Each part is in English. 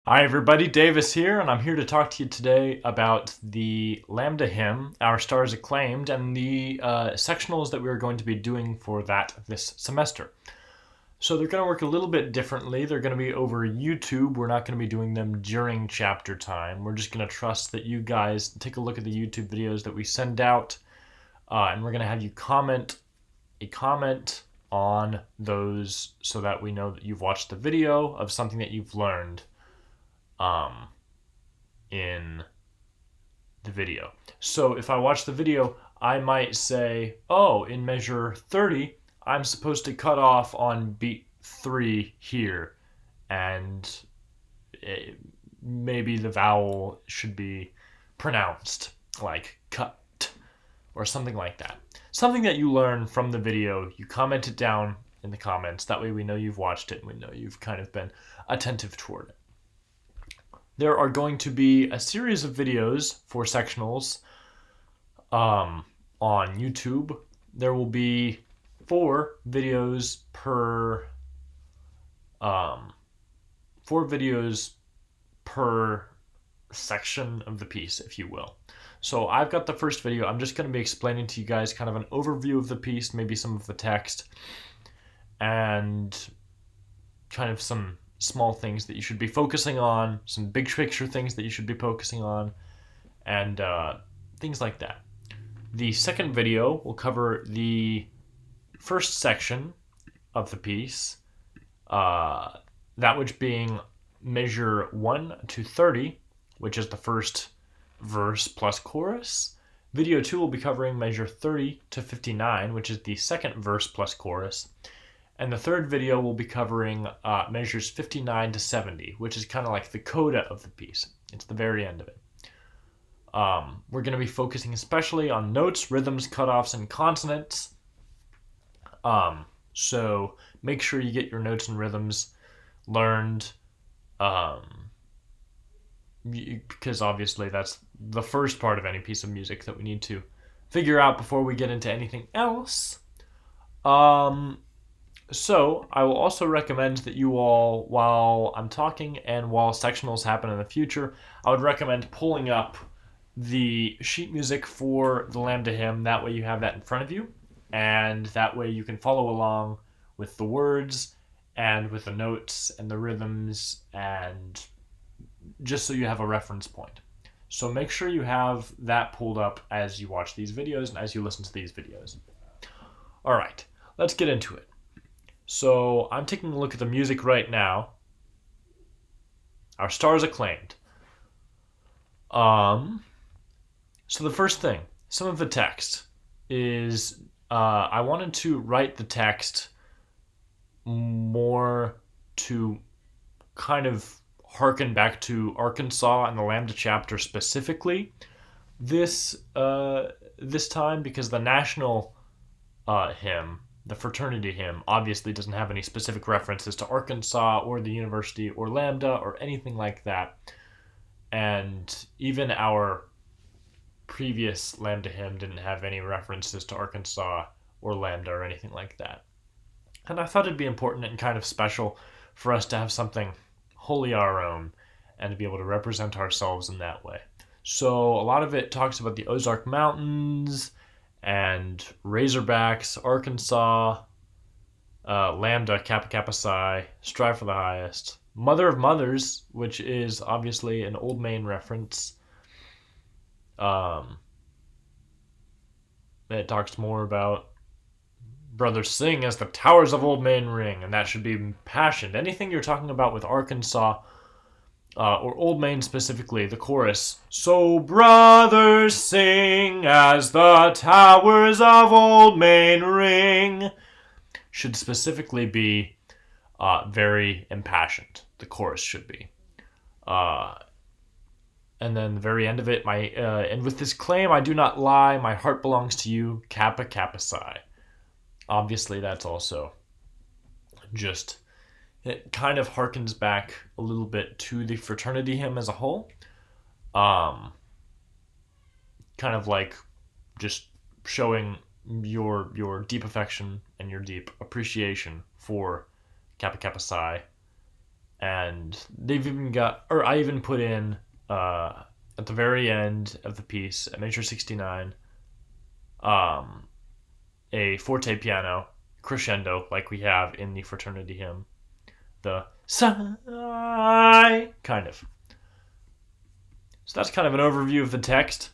Hi everybody, Davis here, and I'm here to talk to you today about the Lambda hymn, Our Stars Acclaimed, and the sectionals that we're going to be doing for that this semester. So they're going to work a little bit differently. They're going to be over YouTube. We're not going to be doing them during chapter time. We're just going to trust that you guys take a look at the YouTube videos that we send out, and we're going to have you comment on those so that we know that you've watched the video of something that you've learned um, in the video. So if I watch the video, I might say, oh, in measure 30, I'm supposed to cut off on beat 3 here, and maybe the vowel should be pronounced like cut or something like that. Something that you learn from the video, you comment it down in the comments. That way we know you've watched it and we know you've kind of been attentive toward it. There are going to be a series of videos for sectionals on YouTube. There will be 4 videos per 4 videos per section of the piece, if you will. So I've got the first video. I'm just going to be explaining to you guys kind of an overview of the piece, maybe some of the text, and kind of some small things that you should be focusing on, some big picture things that you should be focusing on, and things like that. The second video will cover the first section of the piece, that which being measure 1 to 30, which is the first verse plus chorus. Video 2 will be covering measure 30 to 59, which is the second verse plus chorus. And the third video will be covering measures 59 to 70, which is kind of like the coda of the piece. It's the very end of it. We're going to be focusing especially on notes, rhythms, cutoffs, and consonants. So make sure you get your notes and rhythms learned, because obviously that's the first part of any piece of music that we need to figure out before we get into anything else. So I will also recommend that you all, while I'm talking and while sectionals happen in the future, I would recommend pulling up the sheet music for the Lambda hymn. That way you have that in front of you, and that way you can follow along with the words and with the notes and the rhythms, and just so you have a reference point. So make sure you have that pulled up as you watch these videos and as you listen to these videos. All right, let's get into it. So I'm taking a look at the music right now. Our Stars Acclaimed. So the first thing, some of the text is I wanted to write the text more to kind of harken back to Arkansas and the Lambda chapter specifically this time, because the national hymn, the fraternity hymn, obviously doesn't have any specific references to Arkansas or the university or Lambda or anything like that. And even our previous Lambda hymn didn't have any references to Arkansas or Lambda or anything like that. And I thought it'd be important and kind of special for us to have something wholly our own and to be able to represent ourselves in that way. So a lot of it talks about the Ozark Mountains and Razorbacks, Arkansas, Lambda, Kappa Kappa Psi, Strive for the Highest, Mother of Mothers, which is obviously an Old Main reference. It talks more about brothers sing as the towers of Old Main ring, and that should be impassioned. Anything you're talking about with Arkansas, or Old Main specifically, the chorus, so brothers sing as the towers of Old Main ring, should specifically be very impassioned. The chorus should be. And then the very end of it, and with this claim I do not lie, my heart belongs to you, Kappa Kappa Psi. Obviously that's also just, it kind of harkens back a little bit to the fraternity hymn as a whole. Kind of like just showing your deep affection and your deep appreciation for Kappa Kappa Psi And they've even got, or I even put in at the very end of the piece, at measure 69, a forte piano crescendo like we have in the fraternity hymn. The sigh, kind of. So that's kind of an overview of the text.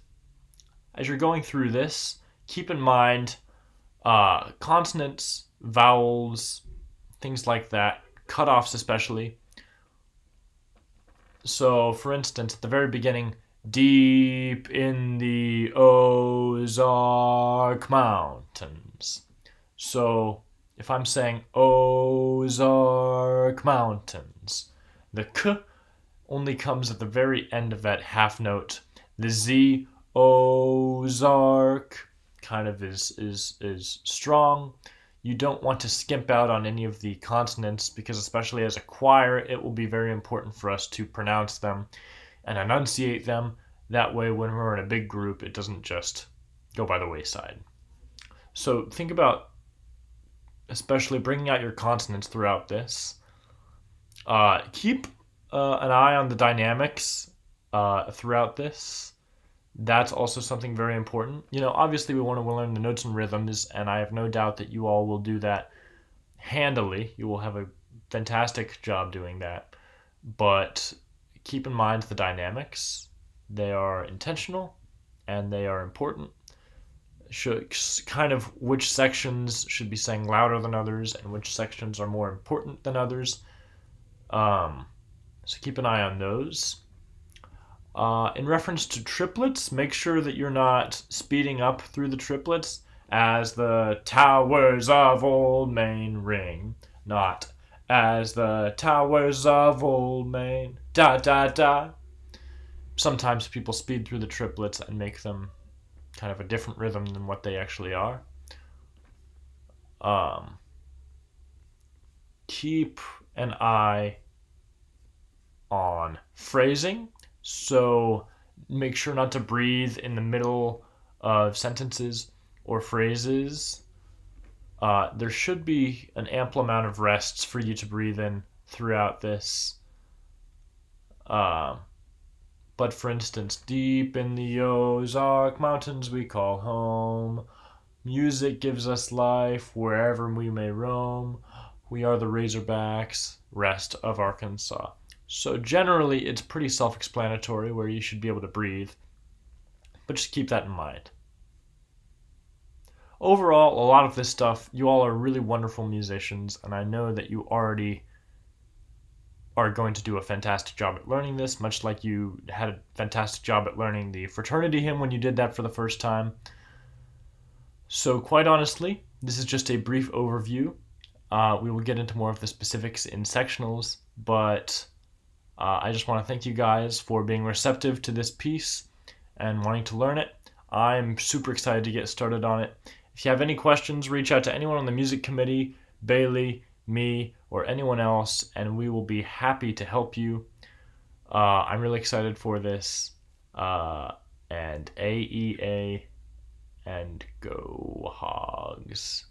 As you're going through this, keep in mind consonants, vowels, things like that, cutoffs especially. So, for instance, at the very beginning, deep in the Ozark Mountains. So, if I'm saying Ozark Mountains, the K only comes at the very end of that half note. The Z, Ozark, kind of is strong. You don't want to skimp out on any of the consonants because, especially as a choir, it will be very important for us to pronounce them and enunciate them. That way, when we're in a big group, it doesn't just go by the wayside. So think about especially bringing out your consonants throughout this. Keep an eye on the dynamics throughout this. That's also something very important. Obviously we want to learn the notes and rhythms, and I have no doubt that you all will do that handily. You will have a fantastic job doing that. But keep in mind the dynamics. They are intentional and they are important. Kind of which sections should be sang louder than others and which sections are more important than others. So keep an eye on those. In reference to triplets, make sure that you're not speeding up through the triplets as the towers of old Maine ring, not as the towers of old Maine, da da da. Sometimes people speed through the triplets and make them kind of a different rhythm than what they actually are. Keep an eye on phrasing. So make sure not to breathe in the middle of sentences or phrases. There should be an ample amount of rests for you to breathe in throughout this. But for instance, deep in the Ozark Mountains we call home. Music gives us life wherever we may roam. We are the Razorbacks, rest of Arkansas. So generally, it's pretty self-explanatory where you should be able to breathe, but just keep that in mind. Overall, a lot of this stuff, you all are really wonderful musicians, and I know that you already are going to do a fantastic job at learning this, much like you had a fantastic job at learning the fraternity hymn when you did that for the first time. So quite honestly, this is just a brief overview. We will get into more of the specifics in sectionals, but I just want to thank you guys for being receptive to this piece and wanting to learn it. I'm super excited to get started on it. If you have any questions, reach out to anyone on the music committee, Bailey, me, or anyone else, and we will be happy to help you. I'm really excited for this. And AEA and go Hogs.